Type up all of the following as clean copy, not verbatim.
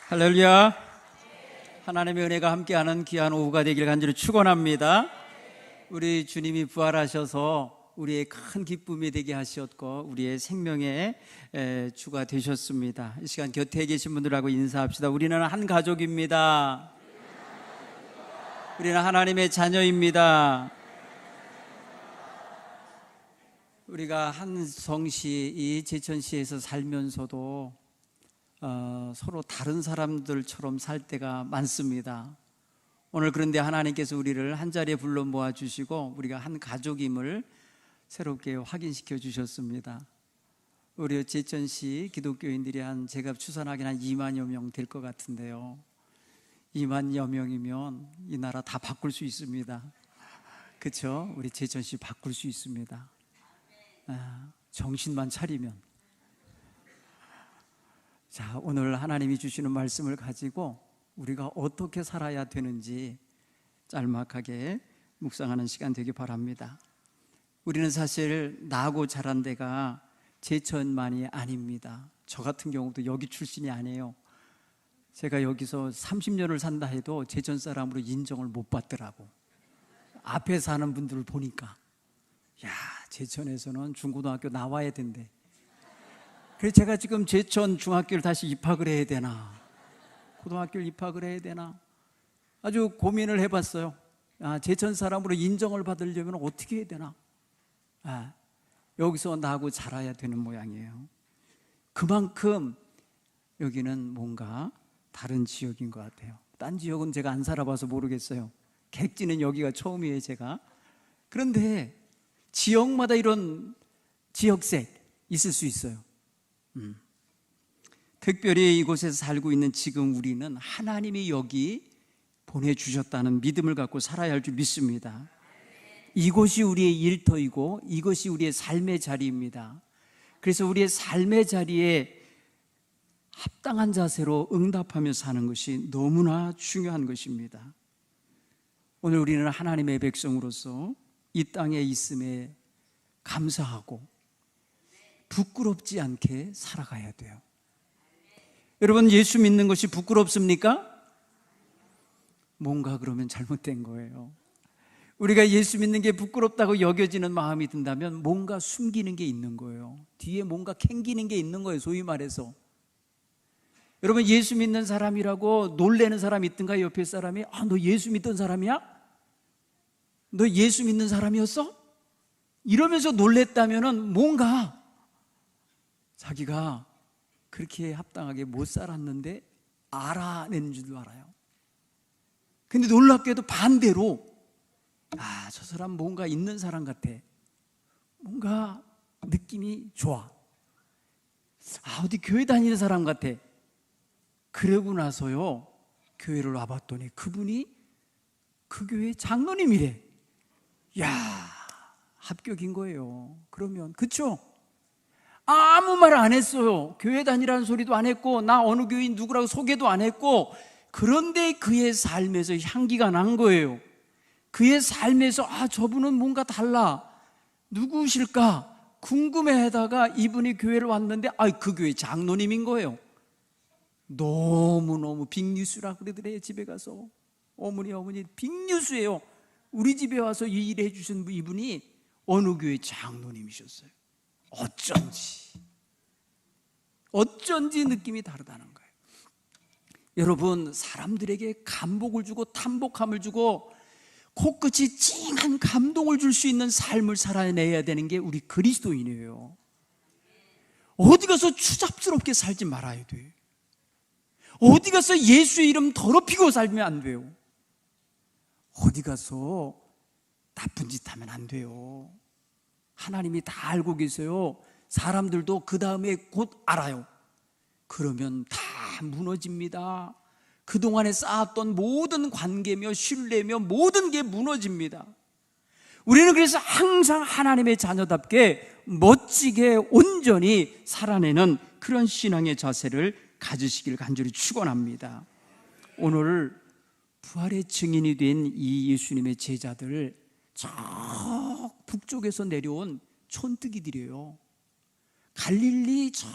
할렐루야. 하나님의 은혜가 함께하는 귀한 오후가 되길 간절히 축원합니다. 우리 주님이 부활하셔서 우리의 큰 기쁨이 되게 하셨고 우리의 생명의 주가 되셨습니다. 이 시간 곁에 계신 분들하고 인사합시다. 우리는 한 가족입니다. 우리는 하나님의 자녀입니다. 우리가 한 성시, 이 제천시에서 살면서도 서로 다른 사람들처럼 살 때가 많습니다. 오늘 그런데 하나님께서 우리를 한 자리에 불러 모아주시고 우리가 한 가족임을 새롭게 확인시켜 주셨습니다. 우리 제천시 기독교인들이 제가 추산하기는 한 2만여 명 될 것 같은데요, 2만여 명이면 이 나라 다 바꿀 수 있습니다. 그렇죠? 우리 제천시 바꿀 수 있습니다. 정신만 차리면. 자, 오늘 하나님이 주시는 말씀을 가지고 우리가 어떻게 살아야 되는지 짤막하게 묵상하는 시간 되기 바랍니다. 우리는 사실 나고 자란 데가 제천만이 아닙니다. 저 같은 경우도 여기 출신이 아니에요. 제가 여기서 30년을 산다 해도 제천 사람으로 인정을 못 받더라고. 앞에 사는 분들을 보니까 야, 제천에서는 중고등학교 나와야 된대. 그래서 제가 지금 제천 중학교를 다시 입학을 해야 되나, 고등학교를 입학을 해야 되나 아주 고민을 해봤어요. 제천 사람으로 인정을 받으려면 어떻게 해야 되나. 여기서 나고 자라야 되는 모양이에요. 그만큼 여기는 뭔가 다른 지역인 것 같아요. 딴 지역은 제가 안 살아봐서 모르겠어요. 객지는 여기가 처음이에요, 제가. 그런데 지역마다 이런 지역색 있을 수 있어요. 특별히 이곳에서 살고 있는 지금 우리는 하나님이 여기 보내주셨다는 믿음을 갖고 살아야 할 줄 믿습니다. 이곳이 우리의 일터이고 이것이 우리의 삶의 자리입니다. 그래서 우리의 삶의 자리에 합당한 자세로 응답하며 사는 것이 너무나 중요한 것입니다. 오늘 우리는 하나님의 백성으로서 이 땅에 있음에 감사하고 부끄럽지 않게 살아가야 돼요. 여러분, 예수 믿는 것이 부끄럽습니까? 뭔가 그러면 잘못된 거예요. 우리가 예수 믿는 게 부끄럽다고 여겨지는 마음이 든다면 뭔가 숨기는 게 있는 거예요. 뒤에 뭔가 캥기는 게 있는 거예요, 소위 말해서. 여러분, 예수 믿는 사람이라고 놀래는 사람이 있던가? 옆에 사람이 너 예수 믿던 사람이야? 너 예수 믿는 사람이었어? 이러면서 놀랬다면 뭔가 자기가 그렇게 합당하게 못 살았는데 알아낸 줄도 알아요. 근데 놀랍게도 반대로 저 사람 뭔가 있는 사람 같아, 뭔가 느낌이 좋아, 어디 교회 다니는 사람 같아. 그러고 나서요, 교회를 와봤더니 그분이 그 교회 장로님이래. 합격인 거예요. 그러면 그쵸? 아무 말 안 했어요. 교회 다니라는 소리도 안 했고 나 어느 교인 누구라고 소개도 안 했고. 그런데 그의 삶에서 향기가 난 거예요. 그의 삶에서 저분은 뭔가 달라, 누구실까 궁금해하다가 이분이 교회를 왔는데 그 교회 장로님인 거예요. 너무너무 빅뉴스라 그러더래요. 집에 가서 어머니 빅뉴스예요. 우리 집에 와서 이 일을 해주신 이분이 어느 교회 장로님이셨어요. 어쩐지 느낌이 다르다는 거예요. 여러분, 사람들에게 감복을 주고 탐복함을 주고 코끝이 찡한 감동을 줄 수 있는 삶을 살아내야 되는 게 우리 그리스도인이에요. 어디 가서 추잡스럽게 살지 말아야 돼. 어디 가서 예수의 이름 더럽히고 살면 안 돼요. 어디 가서 나쁜 짓 하면 안 돼요. 하나님이 다 알고 계세요. 사람들도 그 다음에 곧 알아요. 그러면 다 무너집니다. 그동안에 쌓았던 모든 관계며 신뢰며 모든 게 무너집니다. 우리는 그래서 항상 하나님의 자녀답게 멋지게 온전히 살아내는 그런 신앙의 자세를 가지시길 간절히 축원합니다. 오늘 부활의 증인이 된 이 예수님의 제자들, 저 북쪽에서 내려온 촌뜨기들이에요. 갈릴리 저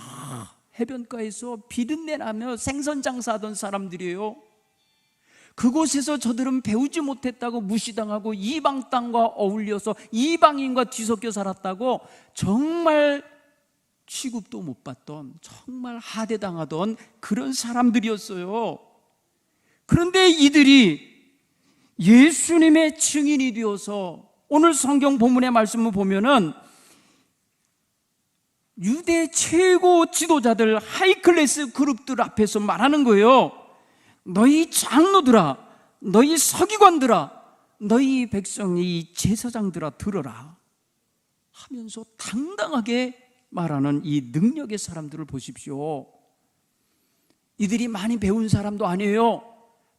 해변가에서 비린내 나며 생선 장사하던 사람들이에요. 그곳에서 저들은 배우지 못했다고 무시당하고 이방 땅과 어울려서 이방인과 뒤섞여 살았다고 정말 취급도 못 받던, 정말 하대당하던 그런 사람들이었어요. 그런데 이들이 예수님의 증인이 되어서 오늘 성경 본문의 말씀을 보면은 유대 최고 지도자들, 하이클래스 그룹들 앞에서 말하는 거예요. 너희 장로들아, 너희 서기관들아, 너희 백성이 제사장들아 들어라 하면서 당당하게 말하는 이 능력의 사람들을 보십시오. 이들이 많이 배운 사람도 아니에요.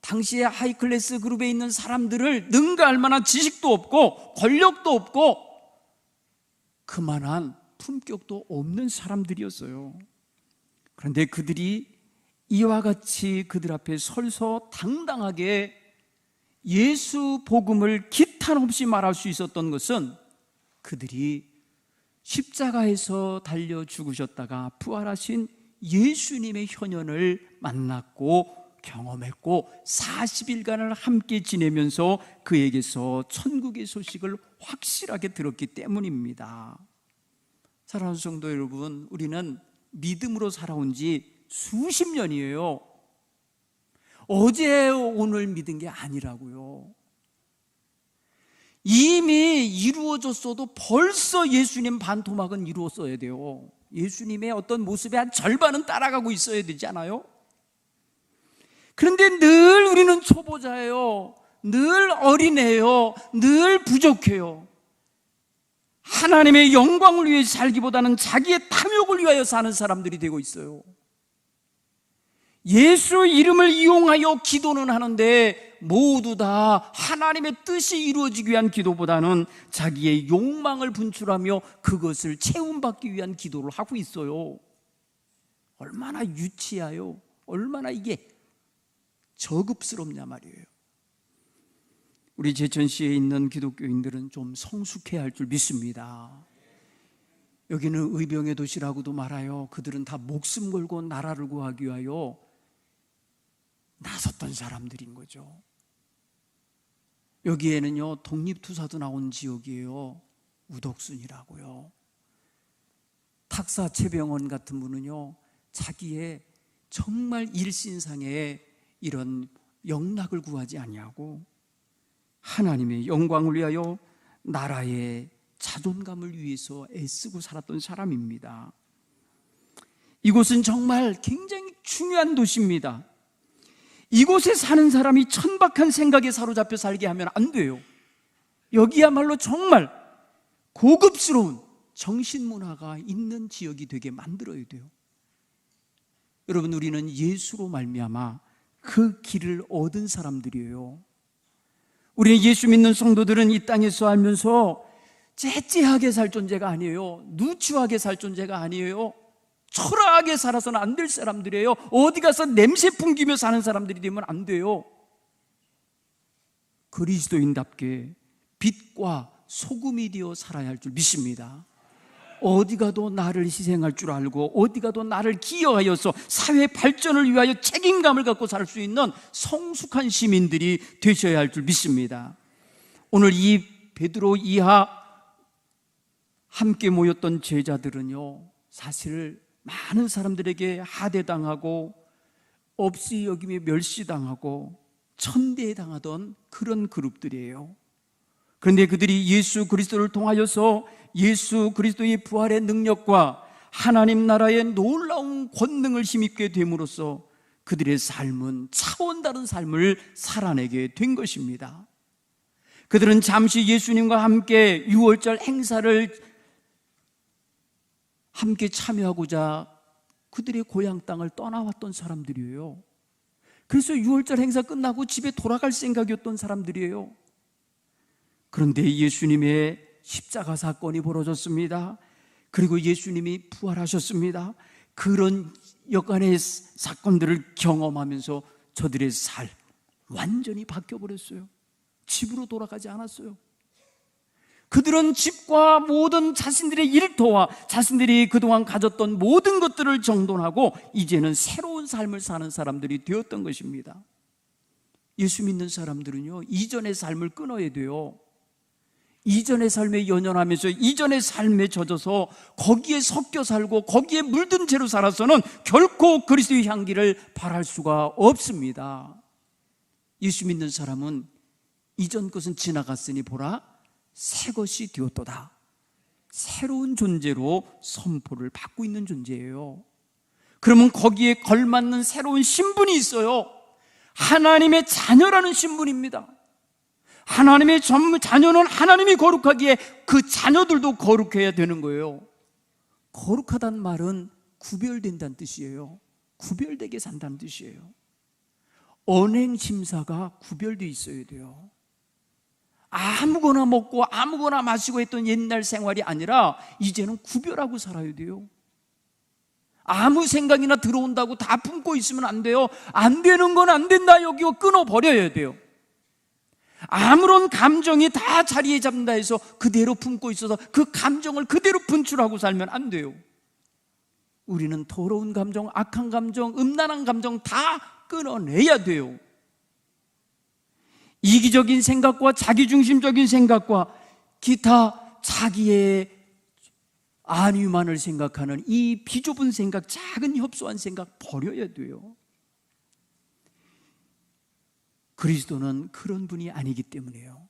당시에 하이클래스 그룹에 있는 사람들을 능가할 만한 지식도 없고 권력도 없고 그만한 품격도 없는 사람들이었어요. 그런데 그들이 이와 같이 그들 앞에 서서 당당하게 예수 복음을 기탄 없이 말할 수 있었던 것은 그들이 십자가에서 달려 죽으셨다가 부활하신 예수님의 현현을 만났고 경험했고 40일간을 함께 지내면서 그에게서 천국의 소식을 확실하게 들었기 때문입니다. 사랑하는 성도 여러분, 우리는 믿음으로 살아온 지 수십 년이에요. 어제 오늘 믿은 게 아니라고요. 이미 이루어졌어도 벌써 예수님 반토막은 이루었어야 돼요. 예수님의 어떤 모습의 한 절반은 따라가고 있어야 되지 않아요? 그런데 늘 우리는 초보자예요. 늘 어린애예요. 늘 부족해요. 하나님의 영광을 위해 살기보다는 자기의 탐욕을 위하여 사는 사람들이 되고 있어요. 예수 이름을 이용하여 기도는 하는데 모두 다 하나님의 뜻이 이루어지기 위한 기도보다는 자기의 욕망을 분출하며 그것을 채움받기 위한 기도를 하고 있어요. 얼마나 유치하요. 얼마나 이게 저급스럽냐 말이에요. 우리 제천시에 있는 기독교인들은 좀 성숙해야 할 줄 믿습니다. 여기는 의병의 도시라고도 말아요. 그들은 다 목숨 걸고 나라를 구하기 위하여 나섰던 사람들인 거죠. 여기에는요 독립투사도 나온 지역이에요. 우덕순이라고요. 탁사체병원 같은 분은요 자기의 정말 일신상의 이런 영락을 구하지 아니하고 하나님의 영광을 위하여 나라의 자존감을 위해서 애쓰고 살았던 사람입니다. 이곳은 정말 굉장히 중요한 도시입니다. 이곳에 사는 사람이 천박한 생각에 사로잡혀 살게 하면 안 돼요. 여기야말로 정말 고급스러운 정신문화가 있는 지역이 되게 만들어야 돼요. 여러분, 우리는 예수로 말미암아 그 길을 얻은 사람들이에요. 우리 예수 믿는 성도들은 이 땅에서 살면서 째째하게 살 존재가 아니에요. 누추하게 살 존재가 아니에요. 초라하게 살아서는 안 될 사람들이에요. 어디 가서 냄새 풍기며 사는 사람들이 되면 안 돼요. 그리스도인답게 빛과 소금이 되어 살아야 할 줄 믿습니다. 어디 가도 나를 희생할 줄 알고 어디 가도 나를 기여하여서 사회 발전을 위하여 책임감을 갖고 살 수 있는 성숙한 시민들이 되셔야 할 줄 믿습니다. 오늘 이 베드로 이하 함께 모였던 제자들은요 사실 많은 사람들에게 하대당하고 없이 여김에 멸시당하고 천대당하던 그런 그룹들이에요. 그런데 그들이 예수 그리스도를 통하여서 예수 그리스도의 부활의 능력과 하나님 나라의 놀라운 권능을 힘입게 됨으로써 그들의 삶은 차원 다른 삶을 살아내게 된 것입니다. 그들은 잠시 예수님과 함께 유월절 행사를 함께 참여하고자 그들의 고향 땅을 떠나왔던 사람들이에요. 그래서 유월절 행사 끝나고 집에 돌아갈 생각이었던 사람들이에요. 그런데 예수님의 십자가 사건이 벌어졌습니다. 그리고 예수님이 부활하셨습니다. 그런 여간의 사건들을 경험하면서 저들의 삶 완전히 바뀌어버렸어요. 집으로 돌아가지 않았어요. 그들은 집과 모든 자신들의 일터와 자신들이 그동안 가졌던 모든 것들을 정돈하고 이제는 새로운 삶을 사는 사람들이 되었던 것입니다. 예수 믿는 사람들은요, 이전의 삶을 끊어야 돼요. 이전의 삶에 연연하면서 이전의 삶에 젖어서 거기에 섞여 살고 거기에 물든 채로 살아서는 결코 그리스도의 향기를 발할 수가 없습니다. 예수 믿는 사람은 이전 것은 지나갔으니 보라 새 것이 되었도다. 새로운 존재로 선포를 받고 있는 존재예요. 그러면 거기에 걸맞는 새로운 신분이 있어요. 하나님의 자녀라는 신분입니다. 하나님의 자녀는 하나님이 거룩하기에 그 자녀들도 거룩해야 되는 거예요. 거룩하다는 말은 구별된다는 뜻이에요. 구별되게 산다는 뜻이에요. 언행심사가 구별되어 있어야 돼요. 아무거나 먹고 아무거나 마시고 했던 옛날 생활이 아니라 이제는 구별하고 살아야 돼요. 아무 생각이나 들어온다고 다 품고 있으면 안 돼요. 안 되는 건 안 된다 여기고 끊어버려야 돼요. 아무런 감정이 다 자리에 잡는다 해서 그대로 품고 있어서 그 감정을 그대로 분출하고 살면 안 돼요. 우리는 더러운 감정, 악한 감정, 음란한 감정 다 끊어내야 돼요. 이기적인 생각과 자기중심적인 생각과 기타 자기의 안위만을 생각하는 이 비좁은 생각, 작은 협소한 생각 버려야 돼요. 그리스도는 그런 분이 아니기 때문에요.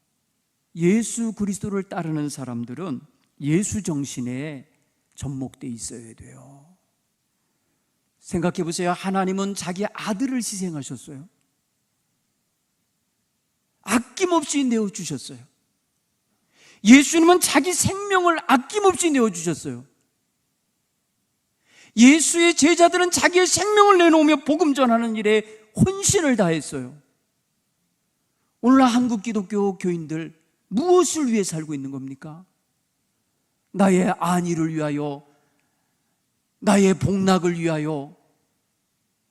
예수 그리스도를 따르는 사람들은 예수 정신에 접목되어 있어야 돼요. 생각해 보세요. 하나님은 자기 아들을 희생하셨어요. 아낌없이 내어주셨어요. 예수님은 자기 생명을 아낌없이 내어주셨어요. 예수의 제자들은 자기의 생명을 내놓으며 복음 전하는 일에 혼신을 다했어요. 오늘날 한국 기독교 교인들 무엇을 위해 살고 있는 겁니까? 나의 안위를 위하여, 나의 복락을 위하여,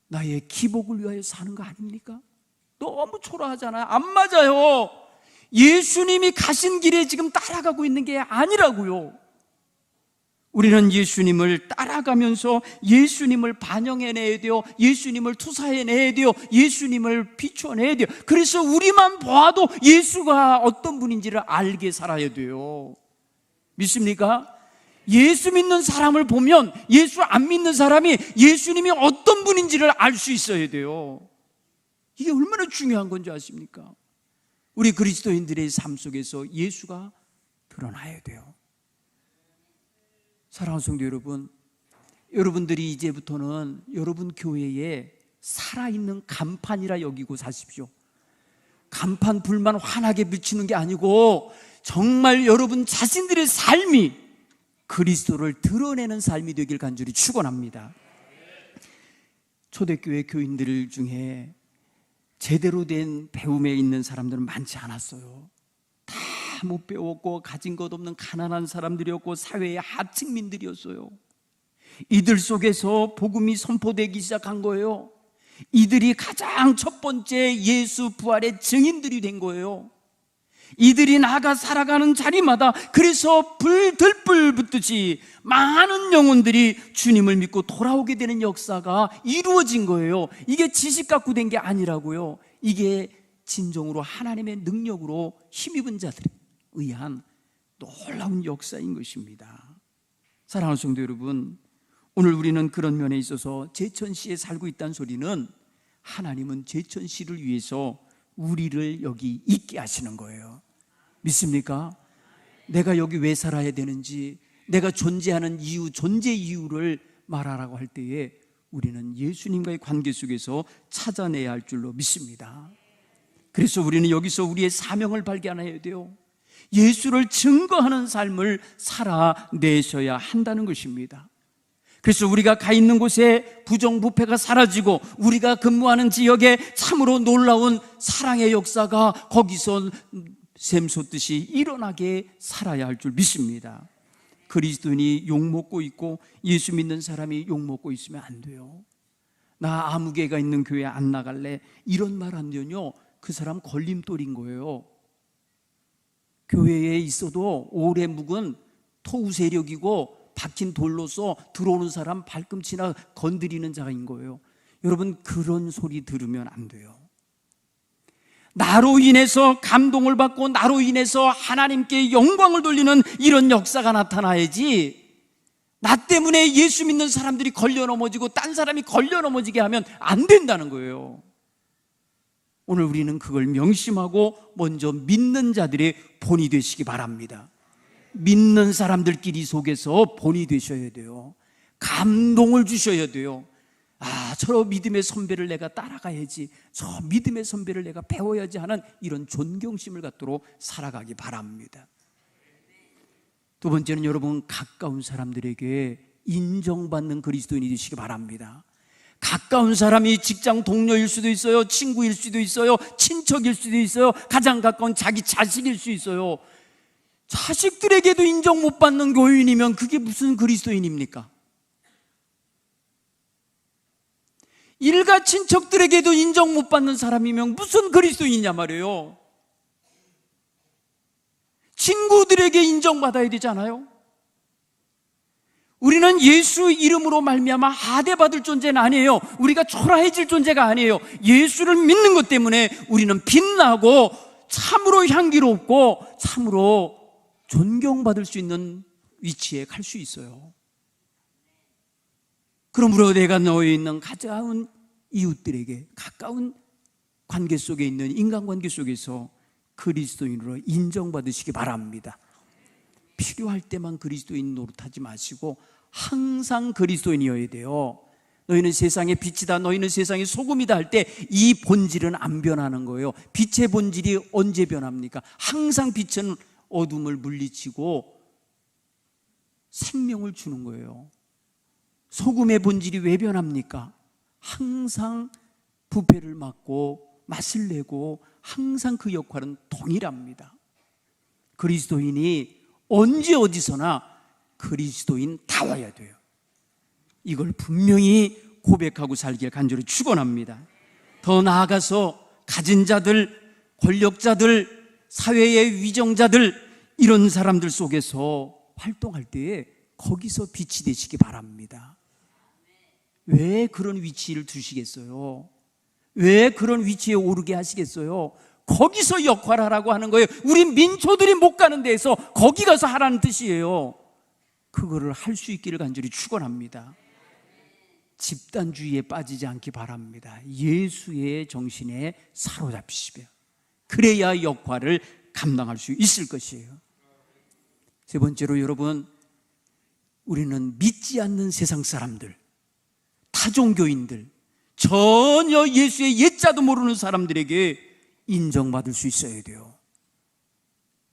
나의 기복을 위하여 사는 거 아닙니까? 너무 초라하잖아요. 안 맞아요. 예수님이 가신 길에 지금 따라가고 있는 게 아니라고요. 우리는 예수님을 따라가면서 예수님을 반영해내야 돼요. 예수님을 투사해내야 돼요. 예수님을 비춰내야 돼요. 그래서 우리만 봐도 예수가 어떤 분인지를 알게 살아야 돼요. 믿습니까? 예수 믿는 사람을 보면 예수 안 믿는 사람이 예수님이 어떤 분인지를 알 수 있어야 돼요. 이게 얼마나 중요한 건지 아십니까? 우리 그리스도인들의 삶 속에서 예수가 드러나야 돼요. 사랑하는 성도 여러분, 여러분들이 이제부터는 여러분 교회에 살아있는 간판이라 여기고 사십시오. 간판 불만 환하게 비치는 게 아니고 정말 여러분 자신들의 삶이 그리스도를 드러내는 삶이 되길 간절히 축원합니다. 초대교회 교인들 중에 제대로 된 배움에 있는 사람들은 많지 않았어요. 다 못 배웠고 가진 것 없는 가난한 사람들이었고 사회의 하층민들이었어요. 이들 속에서 복음이 선포되기 시작한 거예요. 이들이 가장 첫 번째 예수 부활의 증인들이 된 거예요. 이들이 나가 살아가는 자리마다 그래서 들불 붙듯이 많은 영혼들이 주님을 믿고 돌아오게 되는 역사가 이루어진 거예요. 이게 지식 갖고 된 게 아니라고요. 이게 진정으로 하나님의 능력으로 힘입은 자들에 의한 놀라운 역사인 것입니다. 사랑하는 성도 여러분, 오늘 우리는 그런 면에 있어서 제천시에 살고 있다는 소리는 하나님은 제천시를 위해서 우리를 여기 있게 하시는 거예요. 믿습니까? 내가 여기 왜 살아야 되는지, 내가 존재하는 이유, 존재 이유를 말하라고 할 때에 우리는 예수님과의 관계 속에서 찾아내야 할 줄로 믿습니다. 그래서 우리는 여기서 우리의 사명을 발견해야 돼요. 예수를 증거하는 삶을 살아내셔야 한다는 것입니다. 그래서 우리가 가 있는 곳에 부정부패가 사라지고 우리가 근무하는 지역에 참으로 놀라운 사랑의 역사가 거기서 샘솟듯이 일어나게 살아야 할 줄 믿습니다. 그리스도인이 욕먹고 있고 예수 믿는 사람이 욕먹고 있으면 안 돼요. 나 아무개가 있는 교회 안 나갈래, 이런 말 하면요 그 사람 걸림돌인 거예요. 교회에 있어도 오래 묵은 토우 세력이고 박힌 돌로서 들어오는 사람 발꿈치나 건드리는 자인 거예요. 여러분, 그런 소리 들으면 안 돼요. 나로 인해서 감동을 받고 나로 인해서 하나님께 영광을 돌리는 이런 역사가 나타나야지, 나 때문에 예수 믿는 사람들이 걸려 넘어지고 딴 사람이 걸려 넘어지게 하면 안 된다는 거예요. 오늘 우리는 그걸 명심하고 먼저 믿는 자들의 본이 되시기 바랍니다. 믿는 사람들끼리 속에서 본이 되셔야 돼요. 감동을 주셔야 돼요. 저 믿음의 선배를 내가 따라가야지, 저 믿음의 선배를 내가 배워야지 하는 이런 존경심을 갖도록 살아가기 바랍니다. 두 번째는 여러분, 가까운 사람들에게 인정받는 그리스도인이 되시기 바랍니다. 가까운 사람이 직장 동료일 수도 있어요, 친구일 수도 있어요, 친척일 수도 있어요, 가장 가까운 자기 자식일 수 있어요. 자식들에게도 인정 못 받는 교인이면 그게 무슨 그리스도인입니까? 일가 친척들에게도 인정 못 받는 사람이면 무슨 그리스도인이냐 말이에요. 친구들에게 인정받아야 되잖아요. 우리는 예수 이름으로 말미암아 하대받을 존재는 아니에요. 우리가 초라해질 존재가 아니에요. 예수를 믿는 것 때문에 우리는 빛나고 참으로 향기롭고 참으로 존경받을 수 있는 위치에 갈 수 있어요. 그러므로 내가 너에 있는 가까운 이웃들에게, 가까운 관계 속에 있는 인간관계 속에서 그리스도인으로 인정받으시기 바랍니다. 필요할 때만 그리스도인 노릇하지 마시고 항상 그리스도인이어야 돼요. 너희는 세상의 빛이다, 너희는 세상의 소금이다 할 때 이 본질은 안 변하는 거예요. 빛의 본질이 언제 변합니까? 항상 빛은 어둠을 물리치고 생명을 주는 거예요. 소금의 본질이 왜 변합니까? 항상 부패를 막고 맛을 내고 항상 그 역할은 동일합니다. 그리스도인이 언제 어디서나 그리스도인다워야 돼요. 이걸 분명히 고백하고 살길 간절히 축원합니다. 더 나아가서 가진 자들, 권력자들, 사회의 위정자들, 이런 사람들 속에서 활동할 때에 거기서 빛이 되시기 바랍니다. 왜 그런 위치를 두시겠어요? 왜 그런 위치에 오르게 하시겠어요? 거기서 역할하라고 하는 거예요. 우리 민초들이 못 가는 데에서 거기 가서 하라는 뜻이에요. 그거를 할 수 있기를 간절히 축원합니다. 집단주의에 빠지지 않기 바랍니다. 예수의 정신에 사로잡히시며 그래야 역할을 감당할 수 있을 것이에요. 세 번째로 여러분, 우리는 믿지 않는 세상 사람들, 타종교인들, 전혀 예수의 옛자도 모르는 사람들에게 인정받을 수 있어야 돼요.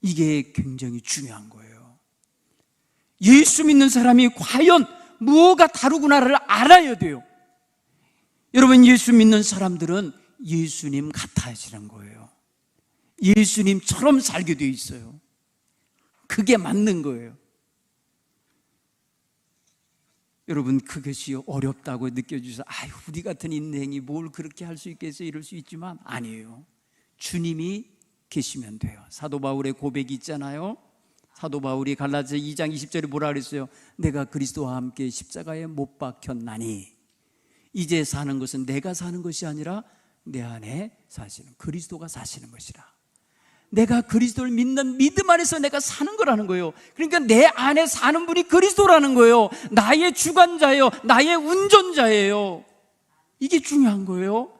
이게 굉장히 중요한 거예요. 예수 믿는 사람이 과연 무엇가 다르구나를 알아야 돼요. 여러분, 예수 믿는 사람들은 예수님 같아지는 거예요. 예수님처럼 살게 돼 있어요. 그게 맞는 거예요. 여러분, 그것이 어렵다고 느껴지셔서 우리 같은 인생이 뭘 그렇게 할 수 있겠어요? 이럴 수 있지만 아니에요. 주님이 계시면 돼요. 사도 바울의 고백이 있잖아요. 사도 바울이 갈라디아 2장 20절에 뭐라 그랬어요? 내가 그리스도와 함께 십자가에 못 박혔나니 이제 사는 것은 내가 사는 것이 아니라 내 안에 사시는 그리스도가 사시는 것이라. 내가 그리스도를 믿는 믿음 안에서 내가 사는 거라는 거예요. 그러니까 내 안에 사는 분이 그리스도라는 거예요. 나의 주관자예요. 나의 운전자예요. 이게 중요한 거예요.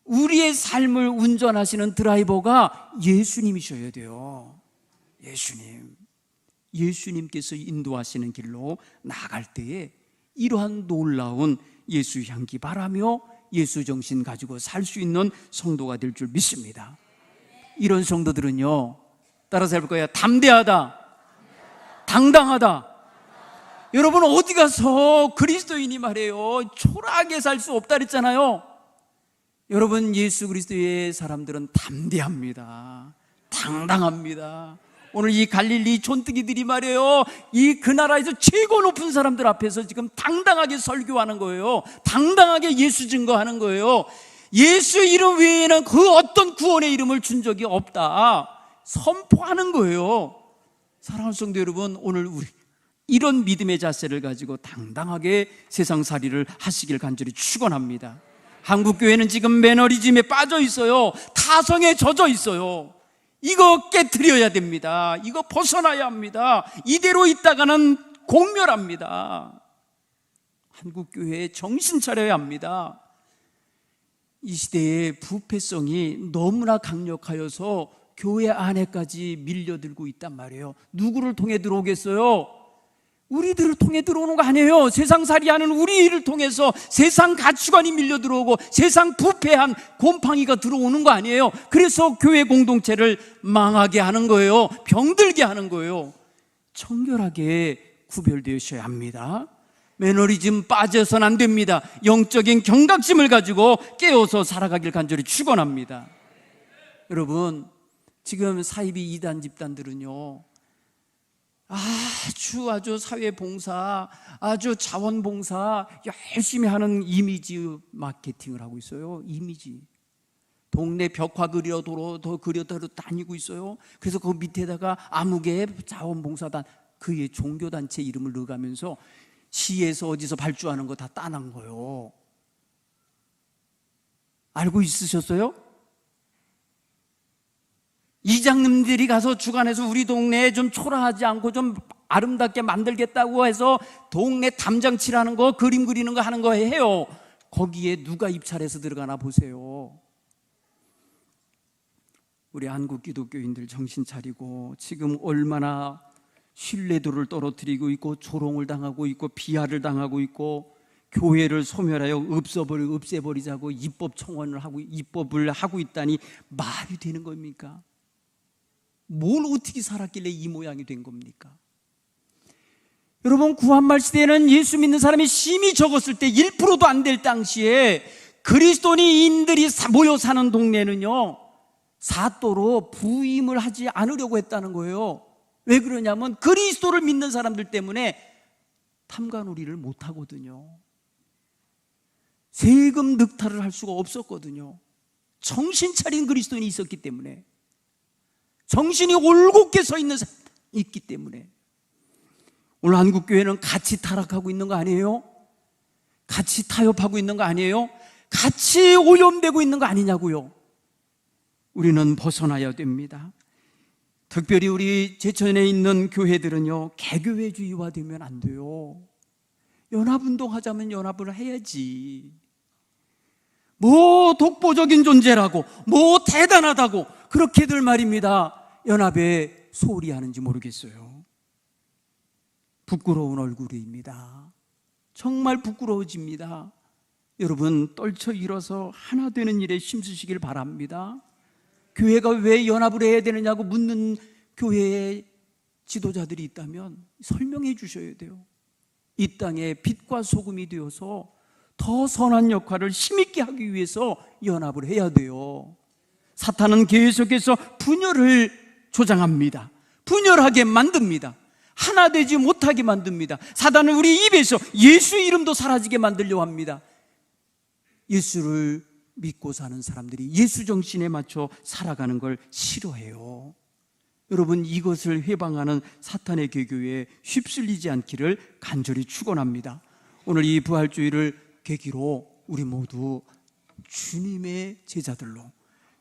우리의 삶을 운전하시는 드라이버가 예수님이셔야 돼요. 예수님께서 인도하시는 길로 나아갈 때에 이러한 놀라운 예수 향기 바라며 예수 정신 가지고 살 수 있는 성도가 될 줄 믿습니다. 이런 성도들은요, 따라서 해볼 거예요. 담대하다, 당당하다. 여러분, 어디 가서 그리스도인이 말해요 초라하게 살 수 없다 그랬잖아요. 여러분, 예수 그리스도의 사람들은 담대합니다. 당당합니다. 오늘 이 갈릴리 촌뜨기들이 말이에요, 그 나라에서 최고 높은 사람들 앞에서 지금 당당하게 설교하는 거예요. 당당하게 예수 증거하는 거예요. 예수 이름 외에는 그 어떤 구원의 이름을 준 적이 없다. 선포하는 거예요. 사랑하는 성도 여러분, 오늘 우리 이런 믿음의 자세를 가지고 당당하게 세상살이를 하시길 간절히 축원합니다. 한국교회는 지금 매너리즘에 빠져 있어요. 타성에 젖어 있어요. 이거 깨트려야 됩니다. 이거 벗어나야 합니다. 이대로 있다가는 공멸합니다. 한국교회에 정신 차려야 합니다. 이 시대의 부패성이 너무나 강력하여서 교회 안에까지 밀려들고 있단 말이에요. 누구를 통해 들어오겠어요? 우리들을 통해 들어오는 거 아니에요. 세상살이하는 우리를 통해서 세상 가치관이 밀려 들어오고 세상 부패한 곰팡이가 들어오는 거 아니에요. 그래서 교회 공동체를 망하게 하는 거예요. 병들게 하는 거예요. 청결하게 구별되셔야 합니다. 매너리즘 빠져서는 안 됩니다. 영적인 경각심을 가지고 깨어서 살아가길 간절히 축원합니다. 여러분, 지금 사이비 이단 집단들은요, 아주 사회봉사, 아주 자원봉사 열심히 하는 이미지 마케팅을 하고 있어요. 이미지. 동네 벽화 그려도로 더 그려도로 다니고 있어요. 그래서 그 밑에다가 아무개 자원봉사단, 그의 종교단체 이름을 넣어가면서 시에서 어디서 발주하는 거 다 따는 거예요. 알고 있으셨어요? 이장님들이 가서 주관해서 우리 동네에 좀 초라하지 않고 좀 아름답게 만들겠다고 해서 동네 담장 칠하는 거, 그림 그리는 거 하는 거 해요. 거기에 누가 입찰해서 들어가나 보세요. 우리 한국 기독교인들 정신 차리고, 지금 얼마나 신뢰도를 떨어뜨리고 있고 조롱을 당하고 있고 비하를 당하고 있고, 교회를 소멸하여 없애버리자고 입법을 하고 있다니 말이 되는 겁니까? 뭘 어떻게 살았길래 이 모양이 된 겁니까? 여러분, 구한말 시대에는 예수 믿는 사람이 심히 적었을 때 1%도 안 될 당시에 그리스도인들이 모여 사는 동네는요, 사또로 부임을 하지 않으려고 했다는 거예요. 왜 그러냐면 그리스도를 믿는 사람들 때문에 탐관오리를 못 하거든요. 세금 늑탈을 할 수가 없었거든요. 정신 차린 그리스도인이 있었기 때문에, 정신이 올곧게 서 있는 사람이 있기 때문에. 오늘 한국교회는 같이 타락하고 있는 거 아니에요? 같이 타협하고 있는 거 아니에요? 같이 오염되고 있는 거 아니냐고요. 우리는 벗어나야 됩니다. 특별히 우리 제천에 있는 교회들은요, 개교회주의화 되면 안 돼요. 연합운동하자면 연합을 해야지. 뭐 독보적인 존재라고, 뭐 대단하다고 그렇게들 말입니다, 연합에 소홀히 하는지 모르겠어요. 부끄러운 얼굴입니다. 정말 부끄러워집니다. 여러분, 떨쳐 일어서 하나 되는 일에 힘쓰시길 바랍니다. 교회가 왜 연합을 해야 되느냐고 묻는 교회의 지도자들이 있다면 설명해 주셔야 돼요. 이 땅에 빛과 소금이 되어서 더 선한 역할을 힘있게 하기 위해서 연합을 해야 돼요. 사탄은 계속해서 분열을 조장합니다. 분열하게 만듭니다. 하나 되지 못하게 만듭니다. 사단은 우리 입에서 예수 이름도 사라지게 만들려고 합니다. 예수를 믿고 사는 사람들이 예수 정신에 맞춰 살아가는 걸 싫어해요. 여러분, 이것을 회방하는 사탄의 계교에 휩쓸리지 않기를 간절히 축원합니다. 오늘 이 부활주의를 계기로 우리 모두 주님의 제자들로,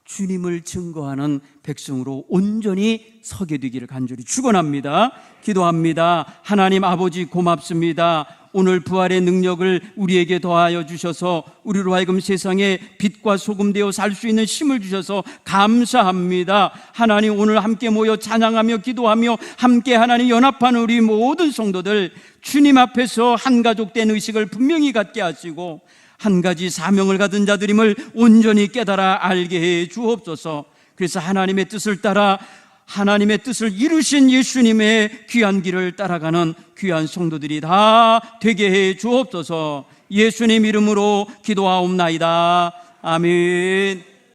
주님을 증거하는 백성으로 온전히 서게 되기를 간절히 축원합니다. 기도합니다. 하나님 아버지, 고맙습니다. 오늘 부활의 능력을 우리에게 더하여 주셔서 우리로 하여금 세상에 빛과 소금 되어 살 수 있는 힘을 주셔서 감사합니다. 하나님, 오늘 함께 모여 찬양하며 기도하며 함께 하나님 연합한 우리 모든 성도들, 주님 앞에서 한 가족 된 의식을 분명히 갖게 하시고 한 가지 사명을 가진 자들임을 온전히 깨달아 알게 해 주옵소서. 그래서 하나님의 뜻을 따라 하나님의 뜻을 이루신 예수님의 귀한 길을 따라가는 귀한 성도들이 다 되게 해 주옵소서. 예수님 이름으로 기도하옵나이다. 아멘.